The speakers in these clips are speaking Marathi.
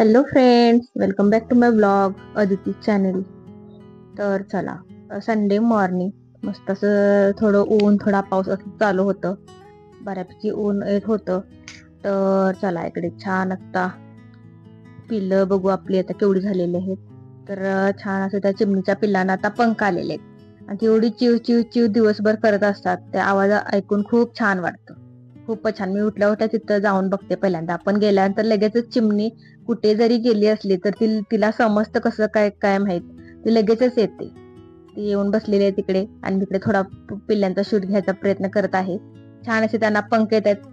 Hello friends, welcome back to my blog Aditi channel. तर चला, संडे मॉर्निंग मस्त असं थोडं ऊन थोडा पाऊस असं चालू होतं. बऱ्यापैकी ऊन येत होतं. तर चला, इकडे छान आता पिल्लं बघू आपली आता केवढी झालेली आहेत. तर छान असं त्या चिमणीच्या पिल्लांना आता पंख आलेले आहेत आणि तेवढी चिव चिव चिव दिवसभर करत असतात. त्या आवाज ऐकून खूप छान वाटतं. खूपच छान. मी उठल्या उठल्या तिथं जाऊन बघते. पहिल्यांदा आपण गेल्यानंतर लगेचच चिमणी कुठे जरी गेली असली तर तिला समजतं कसं काय काय माहित, ती लगेचच येते. ती येऊन बसलेली आहे तिकडे आणि तिकडे थोडा पिल्ल्यांचा शूट घ्यायचा प्रयत्न करत आहे. छान असे त्यांना पंख येत आहेत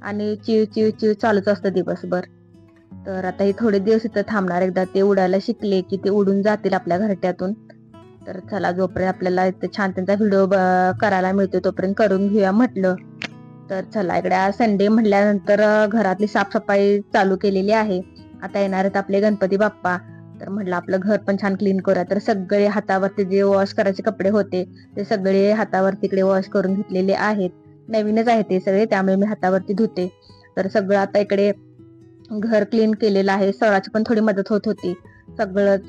आणि चिव चिव चिव चालूच असतं दिवसभर. तर आता हे थोडे दिवस इथं थांबणार. एकदा ते उडायला शिकले की ते उडून जातील आपल्या घरट्यातून. तर चला, जोपर्यंत आपल्याला इथे छान त्यांचा व्हिडिओ करायला मिळतो तोपर्यंत करून घेऊया म्हटलं. तर चला, इकडे आज संडे म्हटल्यानंतर घरातली साफसफाई चालू केलेली आहे. आता येणार आहेत आपले गणपती बाप्पा. तर म्हटलं आपलं घर पण छान क्लीन करूया. तर सगळे हातावरती जे वॉश करायचे कपडे होते ते सगळे हातावरती इकडे वॉश करून घेतलेले आहेत. नवीनच आहे ते सगळे, त्यामुळे मी हातावरती धुते. तर सगळं आता इकडे घर क्लीन केलेलं आहे. सराची पण थोडी मदत होत होती. सगळंच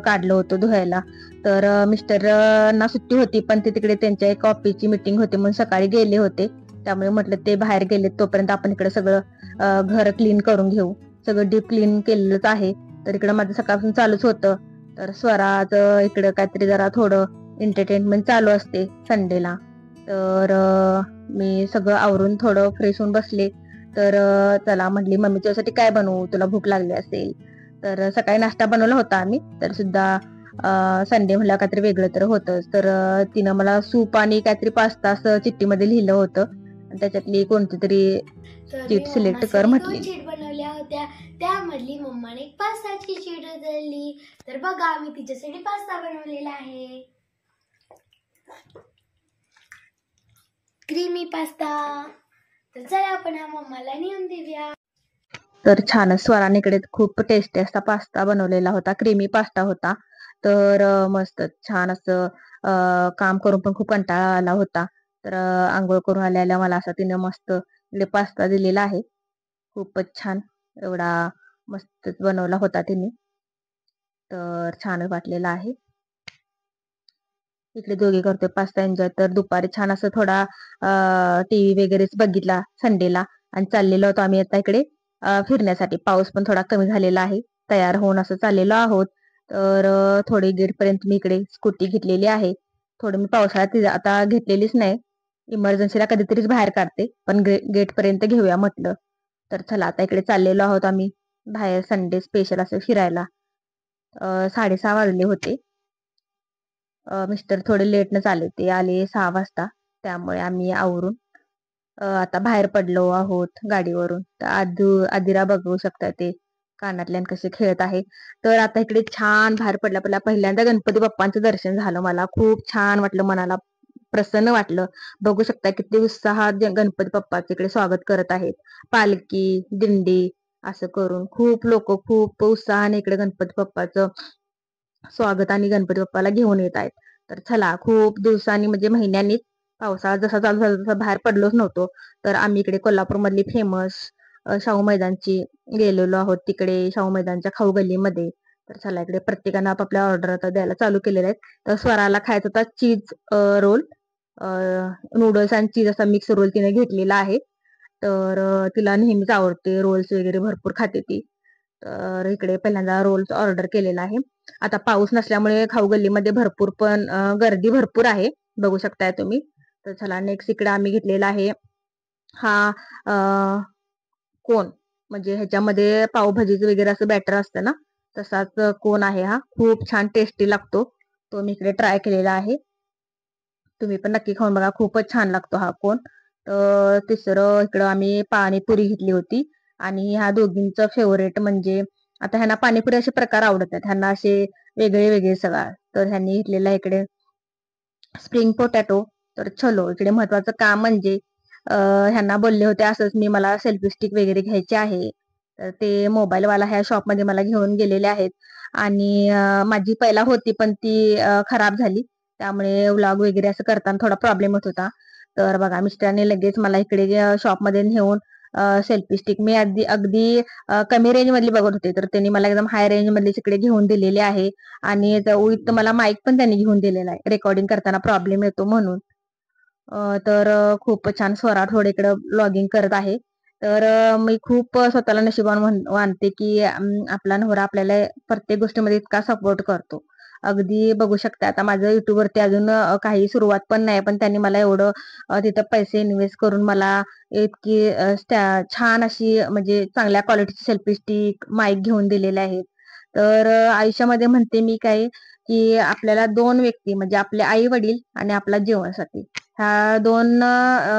काढलं होतं धुवायला. तर मिस्टरांना सुट्टी होती, पण ते तिकडे त्यांच्या एक ऑफिसची मीटिंग होती म्हणून सकाळी गेले होते. त्यामुळे म्हटलं ते बाहेर गेले तोपर्यंत आपण इकडे सगळं घर क्लीन करून घेऊ. सगळं डीप क्लीन केलेलंच आहे. तर इकडं माझं सकाळपासून चालूच होतं. तर स्वराचं इकडं काहीतरी जरा थोडं एंटरटेनमेंट चालू असते संडेला. तर मी सगळं आवरून थोडं फ्रेश होऊन बसले. तर चला म्हटली, मम्मी तुझ्यासाठी काय बनवू, तुला भूक लागली असेल. तर सकाळी नाश्ता बनवला होता आम्ही. तर सुद्धा संडे म्हणलं काहीतरी वेगळं तर होतंच. तर तिनं मला सूप आणि काहीतरी पास्ता असं चिठ्ठीमध्ये लिहिलं होतं. त्याच्यातली कोणती तरी चीट सिलेक्ट कर म्हटली. चीट बनवल्या होत्या, त्यामधली मम्माने एक पास्ताची चीट उचलली. तर बघा, मी तिच्यासाठी पास्ता बनवलेला आहे, क्रीमी पास्ता. तर चला आपण हा मम्माला नेऊन देऊया. तर छान स्वराने इकडे खूप टेस्टी असा पास्ता बनवलेला होता, क्रीमी पास्ता होता. तर मस्त छान असं काम करून पण खूप कंटाळा आला होता. तर आंघोळ करून आल्याला मला असं तिने मस्त इकडे पास्ता दिलेला आहे. खूपच छान, एवढा मस्त बनवला होता तिने. तर छान वाटलेला आहे. इकडे दोघे करतोय पास्ता एन्जॉय. तर दुपारी छान असं थोडा टीव्ही वगैरेच बघितला संडेला आणि चाललेलो होतो आम्ही आता इकडे फिरण्यासाठी. पाऊस पण थोडा कमी झालेला आहे. तयार होऊन असं चाललेलो आहोत. तर थोडी गेट पर्यंत मी इकडे स्कूटी घेतलेली आहे. थोडं मी पावसाळ्यात आता घेतलेलीच नाही, इमर्जन्सीला कधीतरीच बाहेर काढते, पण गेट पर्यंत घेऊया म्हटलं. तर चला, आता इकडे चाललेलो आहोत आम्ही बाहेर संडे स्पेशल असं फिरायला. 6:30 वाजले होते. मिस्टर थोडे लेटनच आले, ते आले 6 वाजता. त्यामुळे आम्ही आवरून आता बाहेर पडलो आहोत गाडीवरून. तर आदिरा बघू शकता, ते कानातल्यान कसे खेळत आहे. तर आता इकडे छान बाहेर पडल्या पहिल्यांदा गणपती बाप्पांचं दर्शन झालं. मला खूप छान वाटलं, मनाला प्रसन्न वाटलं. बघू शकता किती उत्साहात गणपती बाप्पाचं इकडे स्वागत करत आहेत. पालखी दिंडी असं करून खूप लोक खूप उत्साहाने इकडे गणपती बाप्पाचं स्वागत आणि गणपती बाप्पाला घेऊन येत आहेत. तर चला, खूप दिवसांनी म्हणजे महिन्यांनी पावसाळा जसा चालू झाला तसा बाहेर पडलोच नव्हतो. तर आम्ही इकडे कोल्हापूर मधली फेमस शाहू मैदानची गेलेलो आहोत, तिकडे शाहू मैदानच्या खाऊ गल्लीमध्ये. तर चला, इकडे प्रत्येकानं आपापल्या ऑर्डर आता द्यायला चालू केलेल्या आहेत. तर स्वराला खायचा होता चीज रोल, नूडल्स आणि चीज असा मिक्स रोल तिने घेतलेला आहे. तर तिला नेहमीच आवडते, रोल्स वगैरे भरपूर खाते ती. तर इकडे पहिल्यांदा रोल्स ऑर्डर केलेला आहे. आता पाऊस नसल्यामुळे खाऊ गल्लीमध्ये भरपूर पण गर्दी भरपूर आहे, बघू शकताय तुम्ही. तर चला, नेक्स्ट इकडे आम्ही घेतलेला आहे हा कोण, म्हणजे ह्याच्यामध्ये पावभाजीचं वगैरे असं बॅटर असतं ना, तसाच कोण आहे हा. खूप छान टेस्टी लागतो. तो मी इकडे ट्राय केलेला आहे. तुम्ही पण नक्की खाऊन बघा, खूपच छान लागतो हा कोण. तर तिसरं इकडं आम्ही पाणीपुरी घेतली होती. आणि ह्या दोघींचं फेवरेट म्हणजे, आता ह्यांना पाणीपुरी असे प्रकार आवडत आहेत, ह्यांना असे वेगळे वेगळे सगळं. तर ह्यांनी घेतलेला इकडे स्प्रिंग पोटॅटो. तर चलो, इकडे महत्वाचं काम म्हणजे ह्यांना बोलले होते असंच मी, मला सेल्फी स्टिक वगैरे घ्यायचे आहे. तर ते मोबाईलवाला ह्या शॉपमध्ये मला घेऊन गेलेले आहेत. आणि माझी पहिला होती पण ती खराब झाली, त्यामुळे व्लॉग वगैरे असं करताना थोडा प्रॉब्लेम होत होता. तर बघा, मिस्टरांनी लगेच मला इकडे शॉपमध्ये नेऊन सेल्फी स्टिक मी अगदी अगदी कमी रेंज मधली बघत होते, तर त्यांनी मला एकदम हाय रेंज मधली तिकडे घेऊन दिलेली आहे. आणि विथ मला माईक पण त्यांनी घेऊन दिलेला आहे, रेकॉर्डिंग करताना प्रॉब्लेम येतो म्हणून. तर खूप छान स्वरा थोडे इकडे ब्लॉगिंग करत आहे. तर मी खूप स्वतःला नशिबान मानते की आपला नवरा आपल्याला प्रत्येक गोष्टीमध्ये इतका सपोर्ट करतो. अगदी बघू शकता आता माझं युट्यूब वरती अजून काही सुरुवात पण नाही, पण त्यांनी मला एवढं तिथं पैसे इन्व्हेस्ट करून मला इतकी छान अशी म्हणजे चांगल्या क्वालिटीची सेल्फी स्टिक, माईक घेऊन दिलेले आहेत. तर आयुष्यामध्ये म्हणते मी काय की आपल्याला दोन व्यक्ती म्हणजे आपले आई वडील आणि आपला जीवनसाथी, ह्या दोन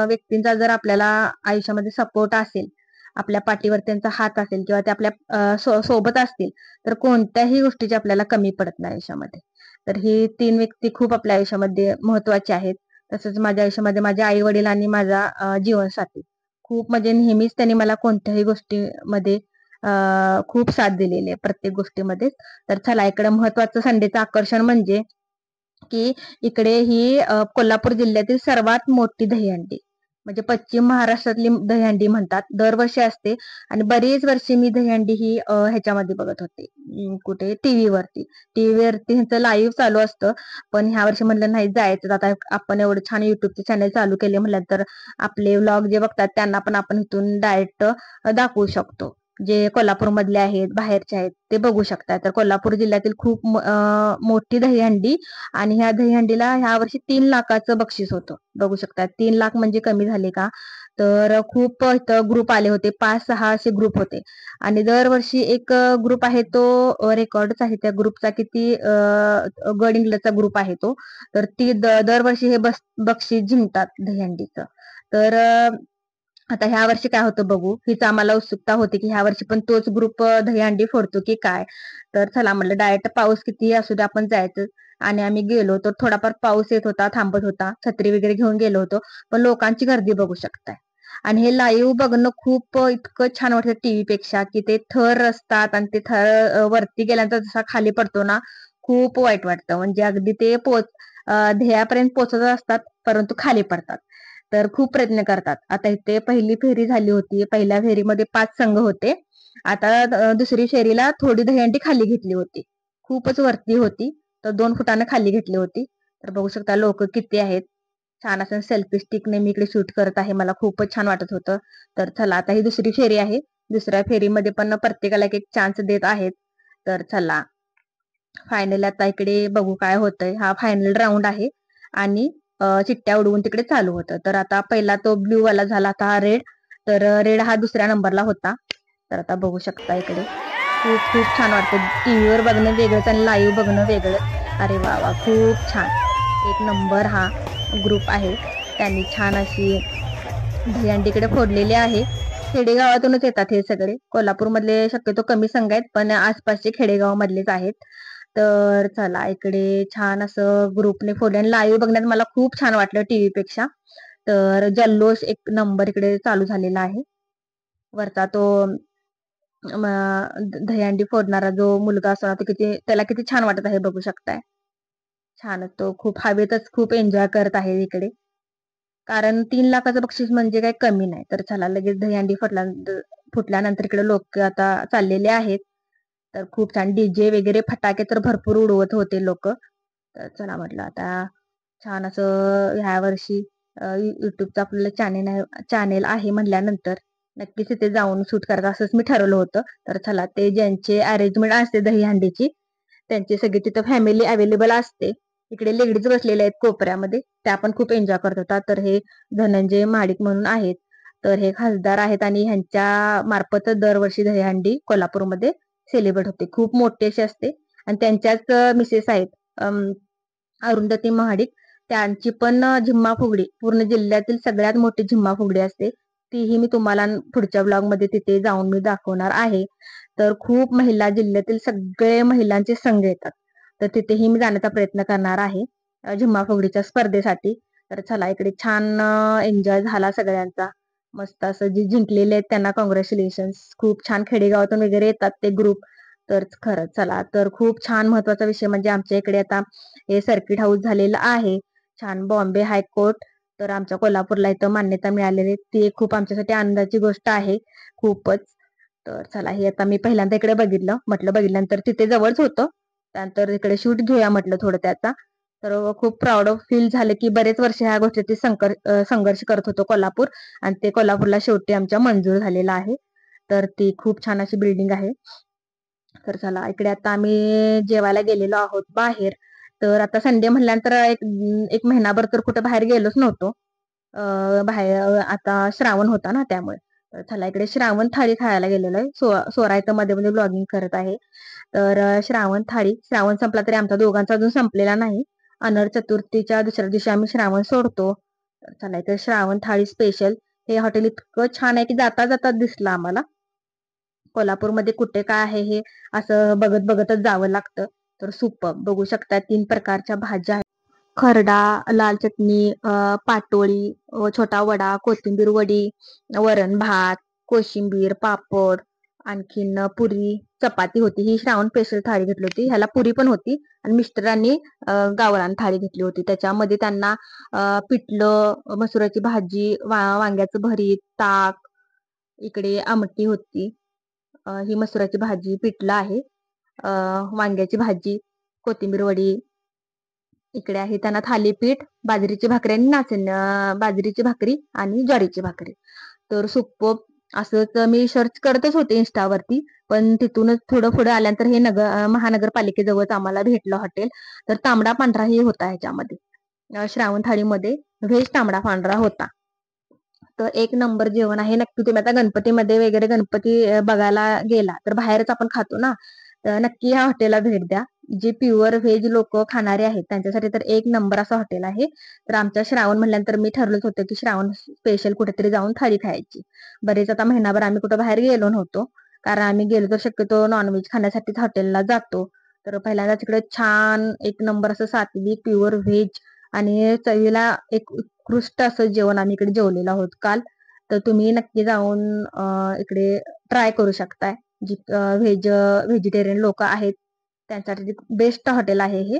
व्यक्तींचा जर आपल्याला आयुष्यामध्ये सपोर्ट असेल, आपल्या पाठीवर त्यांचा हात असेल किंवा ते आपल्या सोबत असतील, तर कोणत्याही गोष्टीची आपल्याला कमी पडत नाही आयुष्यामध्ये. तर ही तीन व्यक्ती खूप आपल्या आयुष्यामध्ये महत्वाची आहेत. तसंच माझ्या आयुष्यामध्ये माझे आई वडील आणि माझा जीवनसाथी खूप म्हणजे नेहमीच त्यांनी मला कोणत्याही गोष्टीमध्ये खूप साथ दिलेली आहे प्रत्येक गोष्टीमध्ये. तर चला इकडे महत्वाचं संडेचं आकर्षण म्हणजे की इकडे ही कोल्हापूर जिल्ह्यातील सर्वात मोठी दहीहंडी म्हणजे पश्चिम महाराष्ट्रातली दहीहंडी म्हणतात, दरवर्षी असते. आणि बरीच वर्षी मी दहीहंडी ही ह्याच्यामध्ये बघत होते, कुठे टीव्हीवरती ह्याचं लाईव्ह चालू असतं. पण ह्या वर्षी म्हणलं नाही जायचं, आता आपण एवढं छान युट्यूबचे चॅनल चालू केले म्हणलं तर आपले व्लॉग जे बघतात त्यांना पण आपण इथून डायरेक्ट दाखवू शकतो. जे कोल्हापूर मधले आहेत, बाहेरचे आहेत, ते बघू शकतात. तर कोल्हापूर जिल्ह्यातील खूप मोठी दहीहंडी, आणि ह्या दहीहंडीला ह्या वर्षी 3 लाखाचं बक्षीस होतं. बघू शकता 3 लाख म्हणजे कमी झाले का? तर खूप इथं ग्रुप आले होते, 5-6 असे ग्रुप होते. आणि दरवर्षी एक ग्रुप आहे तो रेकॉर्डच आहे त्या ग्रुपचा, किती गड इंग्लजचा ग्रुप आहे तो. तर ती दरवर्षी हे बक्षीस जिंकतात दहीहंडीचं. तर आता ह्या वर्षी काय होतं बघू, हीच आम्हाला उत्सुकता होती की ह्या वर्षी पण तोच ग्रुप दहीहंडी फोडतो की काय. तर चला म्हटलं डायरेक्ट पाऊस किती असू दे आपण जायचं. आणि आम्ही गेलो तर थोडाफार पाऊस येत होता, थांबत होता, छत्री वगैरे घेऊन गेलो होतो. पण लोकांची गर्दी बघू शकताय. आणि हे लाईव्ह बघणं खूप इतकं छान वाटतं टीव्ही पेक्षा, की ते थर असतात आणि ते थर वरती गेल्यानंतर जसा खाली पडतो ना, खूप वाईट वाटतं. म्हणजे अगदी ते ध्येयापर्यंत पोहोचत असतात परंतु खाली पडतात. तर खूप प्रयत्न करतात. आता इथे पहिली फेरी झाली होती, पहिल्या फेरीमध्ये 5 संघ होते. आता दुसरी फेरीला थोडी दहीहंडी खाली घेतली होती, खूपच वरती होती, तर 2 फुटानं खाली घेतली होती. तर बघू शकता लोक किती आहेत. छान असं सेल्फी स्टिकने मी इकडे शूट करत आहे, मला खूपच छान वाटत होतं. तर चला आता ही दुसरी फेरी आहे, दुसऱ्या फेरीमध्ये पण प्रत्येकाला एक एक चान्स देत आहेत. तर चला फायनल आता इकडे बघू काय होतंय. हा फायनल राऊंड आहे आणि चिट्ट्या उडवून तिकडे चालू होतं. तर आता पहिला तो ब्ल्यू वाला झाला, आता हा रेड. तर रेड हा दुसऱ्या नंबरला होता. तर आता बघू शकता इकडे खूप खूप छान वाटतं. टीव्हीवर बघणं वेगळंच आणि लाईव्ह बघणं वेगळंच. अरे वा वा, खूप छान. एक नंबर हा ग्रुप आहे. त्यांनी छान अशी दहीहंडीकडे फोडलेले आहे. खेडेगावातूनच येतात हे सगळे. कोल्हापूरमधले शक्यतो कमी संघ आहेत, पण आसपासचे खेडेगाव मधलेच आहेत. तर चला इकडे छान असं ग्रुपने फोडले आणि लाईव्ह बघण्यात मला खूप छान वाटलं टीव्ही पेक्षा. तर जल्लोष एक नंबर इकडे चालू झालेला आहे. वरचा तो दहीहंडी फोडणारा जो मुलगा असतो ना, तो त्याला किती छान वाटत आहे बघू शकताय. छानच, तो खूप हवेतच खूप एन्जॉय करत आहे इकडे. कारण 3 लाखाचं बक्षीस म्हणजे काही कमी नाही. तर चला लगेच दहीहंडी फुटल्यानंतर इकडे लोक आता चाललेले आहेत. तर खूप छान डीजे वगैरे फटाके तर भरपूर उडवत होते लोक. तर चला म्हटलं आता छान असं ह्या वर्षी युट्यूबचं आपल्याला चॅनेल आहे म्हणल्यानंतर नक्कीच तिथे जाऊन शूट करायचं असंच मी ठरवलं होतं. तर चला ते ज्यांचे अरेंजमेंट असते दहीहंडीची, त्यांची सगळी तिथं फॅमिली अवेलेबल असते. इकडे लेडीज बसलेल्या आहेत कोपऱ्यामध्ये, त्या पण खूप एन्जॉय करत होता. तर हे धनंजय महाडिक म्हणून आहेत, तर हे खासदार आहेत आणि ह्यांच्या मार्फत दरवर्षी दहीहंडी कोल्हापूरमध्ये सेलिब्रेट होते. खूप मोठी अशी असते. आणि त्यांच्याच मिसेस आहेत अरुंधती महाडिक, त्यांची पण झिम्मा फुगडी पूर्ण जिल्ह्यातील सगळ्यात मोठी झिम्मा फुगडी असते. तीही मी तुम्हाला पुढच्या ब्लॉग मध्ये तिथे जाऊन मी दाखवणार आहे. तर खूप महिला, जिल्ह्यातील सगळे महिलांचे संघ येतात. तर तिथेही मी जाण्याचा प्रयत्न करणार आहे झिम्मा फुगडीच्या स्पर्धेसाठी. तर चला इकडे छान एन्जॉय झाला सगळ्यांचा. मस्त असं जे जिंकलेले आहेत त्यांना कॉंग्रॅच्युलेशन्स. खूप छान खेडेगावातून वगैरे येतात ते ग्रुप. तर खरंच चला, तर खूप छान महत्वाचा विषय म्हणजे आमच्या इकडे आता हे सर्किट हाऊस झालेलं आहे. छान बॉम्बे हायकोर्ट तर आमच्या कोल्हापूरला इथं मान्यता मिळालेली ती खूप आमच्यासाठी आनंदाची गोष्ट आहे, खूपच. तर चला, हे आता मी पहिल्यांदा इकडे बघितलं, म्हटलं बघितल्यानंतर तिथे जवळच होतं, त्यानंतर इकडे शूट घेऊया म्हटलं थोडं त्याचा. तर खूप प्राऊड ऑफ फील झालं की बरेच वर्ष ह्या गोष्टीची संघर्ष करत होतो कोल्हापूर, आणि ते कोल्हापूरला शेवटी आमच्या मंजूर झालेलं आहे. तर ती खूप छान अशी बिल्डिंग आहे. तर चला, इकडे आता आम्ही जेवायला गेलेलो आहोत बाहेर. तर आता संडे म्हणल्यानंतर एक एक महिनाभर तर कुठे बाहेर गेलोच नव्हतो. बाहेर आता श्रावण होता ना त्यामुळे. तर चला, इकडे श्रावण थाळी खायला गेलेलो आहे. सोरा इथं मध्ये मध्ये ब्लॉगिंग करत आहे. तर श्रावण थाळी, श्रावण संपला तरी आमचा दोघांचा अजून संपलेला नाही. अनर चतुर्थीच्या दुसऱ्या दिवशी आम्ही श्रावण सोडतो. तर चला, इथे श्रावण थाळी स्पेशल. हे हॉटेल इतकं छान आहे की जाता जाता दिसलं आम्हाला. कोल्हापूरमध्ये कुठे काय आहे हे असं बघत बघतच जावं लागतं. तर सुप बघू शकता, 3 प्रकारच्या भाज्या आहेत. खरडा, लाल चटणी, पाटोळी, छोटा वडा, कोथिंबीर वडी, वरण भात, कोशिंबीर, पापड, आणखीन पुरी, चपाती होती. ही श्रावण स्पेशल थाळी घेतली होती. ह्याला पुरी पण होती, आणि मिस्टरांनी गावरान थाळी घेतली होती. त्याच्यामध्ये त्यांना पिठलं, मसुराची भाजी, वांग्याचं भरीत, ताक, इकडे आमटी होती. ही मसुराची भाजी, पिठलं आहे, वांग्याची भाजी, कोथिंबीर वडी, इकडे आहे त्यांना थालीपीठ, बाजरीची भाकरी आणि बाजरीची भाकरी आणि ज्वारीची भाकरी. तर सुप्प असं तर मी सर्च करतच होते इन्स्टावरती, पण तिथूनच थोडं पुढे आल्यानंतर हे महानगरपालिकेजवळच आम्हाला भेटलं हॉटेल. तर तांबडा पांढराही होता ह्याच्यामध्ये. श्रावण थाळीमध्ये व्हेज तांबडा पांढरा होता. तर एक नंबर जेवण आहे. नक्की तुम्ही आता गणपतीमध्ये वगैरे गणपती बघायला गेला तर बाहेरच आपण खातो ना, तर नक्की ह्या हॉटेलला भेट द्या. जे प्युअर व्हेज लोक खाणारे आहेत त्यांच्यासाठी तर एक नंबर असं हॉटेल आहे. तर आमच्या श्रावण म्हणल्यानंतर मी ठरलंच होतं की श्रावण स्पेशल कुठेतरी जाऊन थाळी खायची. बरेच आता महिनाभर आम्ही कुठं बाहेर गेलो नव्हतो, कारण आम्ही गेलो तर शक्यतो नॉनव्हेज खाण्यासाठीच हॉटेलला जातो. तर पहिल्यांदा तिकडे छान एक नंबर असं सात्विक प्युअर व्हेज आणि चवीला एक उत्कृष्ट असं जेवण आम्ही इकडे जेवलेलो आहोत काल. तर तुम्ही नक्की जाऊन इकडे ट्राय करू शकताय. जी व्हेजिटेरियन लोक आहेत त्यांच्यासाठी बेस्ट हॉटेल आहे हे.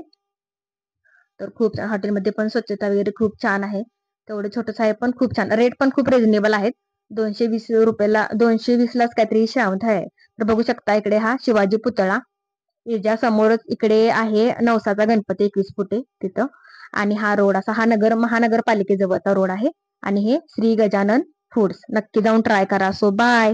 तर खूप हॉटेलमध्ये पण स्वच्छता वगैरे खूप छान आहे. तेवढं छोटंसं आहे पण खूप छान. रेट पण खूप रिझनेबल आहेत. 220 रुपयाला, 220लाच काहीतरी श्रावण आहे. तर बघू शकता, इकडे हा शिवाजी पुतळा, याच्या समोरच इकडे आहे नवसाचा गणपती 21 फुटे तिथं. आणि हा रोड असा, हा महानगरपालिकेजवळचा रोड आहे. आणि हे श्री गजानन फूड्स, नक्की जाऊन ट्राय करा. So bye.